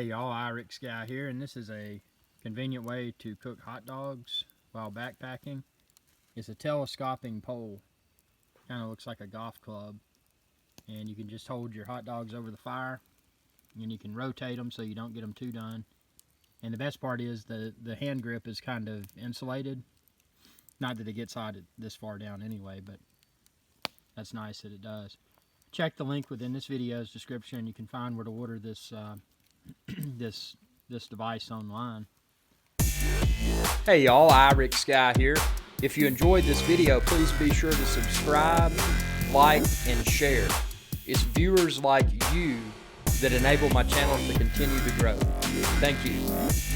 Hey y'all, Irix Guy here, and this is a convenient way to cook hot dogs while backpacking. It's a telescoping pole. Kind of looks like a golf club, and you can just hold your hot dogs over the fire, and you can rotate them so you don't get them too done. And the best part is the hand grip is kind of insulated. Not that it gets hot this far down anyway, but that's nice that it does. Check the link within this video's description. You can find where to order this this device online. Hey y'all, Irix Guy here. If you enjoyed this video, please be sure to subscribe, like, and share. It's viewers like you that enable my channel to continue to grow. Thank you.